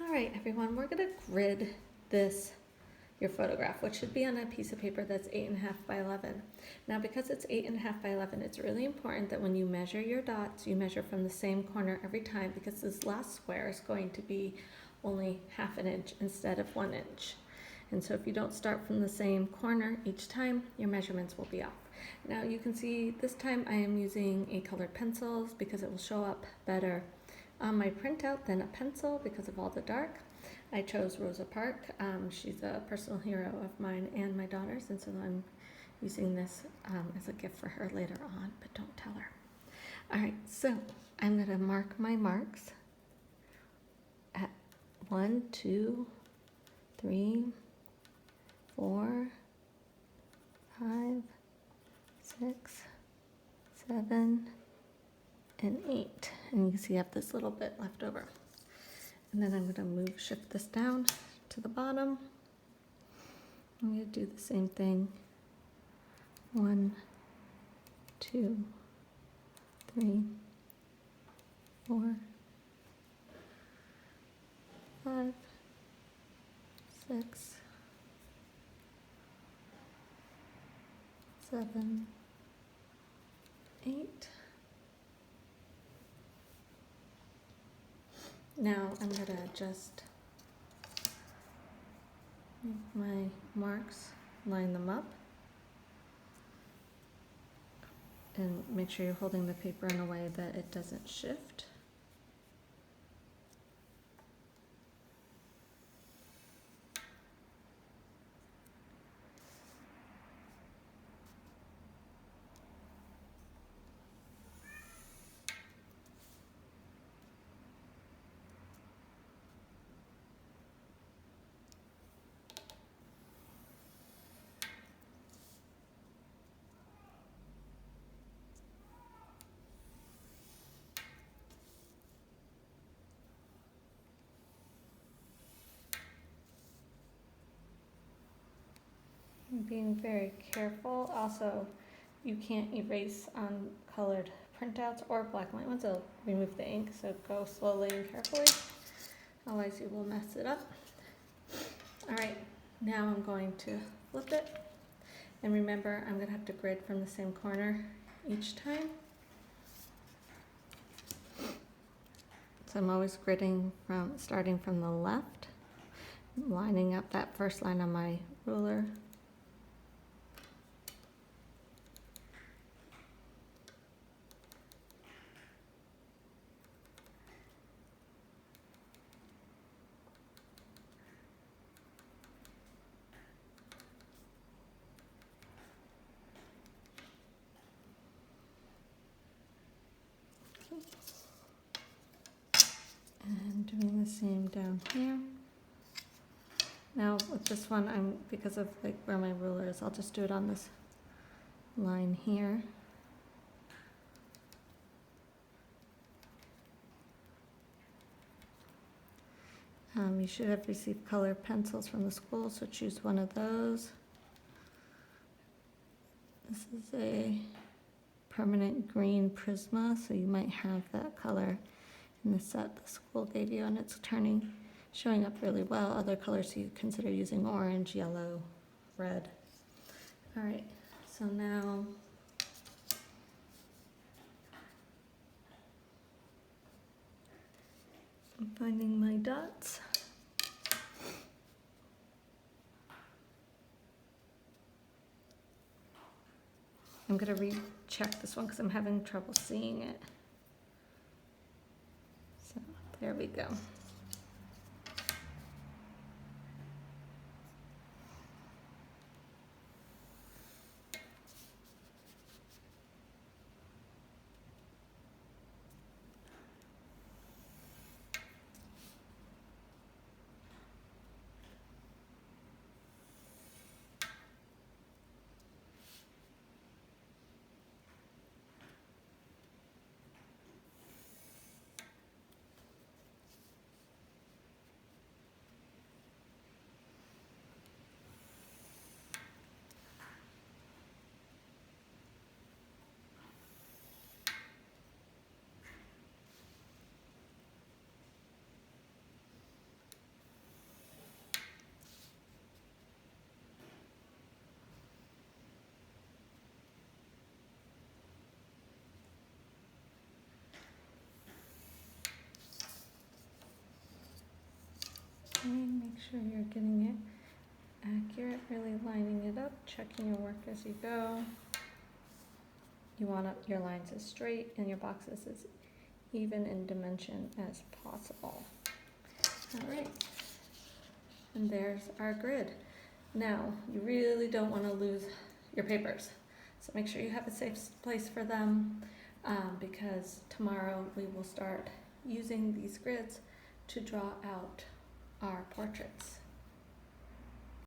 All right, everyone, we're gonna grid your photograph, which should be on a piece of paper that's 8.5 by 11. Now, because it's 8.5 by 11, it's really important that when you measure your dots, you measure from the same corner every time, because this last square is going to be only 1/2 inch instead of 1 inch. And so if you don't start from the same corner each time, your measurements will be off. Now you can see this time I am using a colored pencils because it will show up better on my printout than a pencil because of all the dark. I chose Rosa Parks. She's a personal hero of mine and my daughter's, and so I'm using this as a gift for her later on, but don't tell her. All right, so I'm gonna mark my marks at 1, 2, 3, 4, 5, 6, 7, and 8. And you can see I have this little bit left over. And then I'm going to shift this down to the bottom. I'm going to do the same thing. 1, 2, 3, 4, 5, 6, 7, 8. Now I'm going to just make my marks, line them up, and make sure you're holding the paper in a way that it doesn't shift. Being very careful. Also, you can't erase on colored printouts or black and white ones. It'll remove the ink, so go slowly and carefully. Otherwise, you will mess it up. All right, now I'm going to flip it. And remember, I'm going to have to grid from the same corner each time. So I'm always gridding starting from the left, lining up that first line on my ruler. And doing the same down here. Now with this one, because of like where my ruler is, I'll just do it on this line here. You should have received colored pencils from the school, so choose one of those. This is a permanent green Prisma, so you might have that color in the set the school gave you, and it's showing up really well. Other colors you consider using: orange, yellow, red. All right, so now I'm finding my dots. I'm going to recheck this one because I'm having trouble seeing it. So there we go. sure you're getting it accurate, really lining it up, checking your work as you go. You want your lines as straight and your boxes as even in dimension as possible. All right, and there's our grid. Now, you really don't want to lose your papers, so make sure you have a safe place for them, because tomorrow we will start using these grids to draw out our portraits.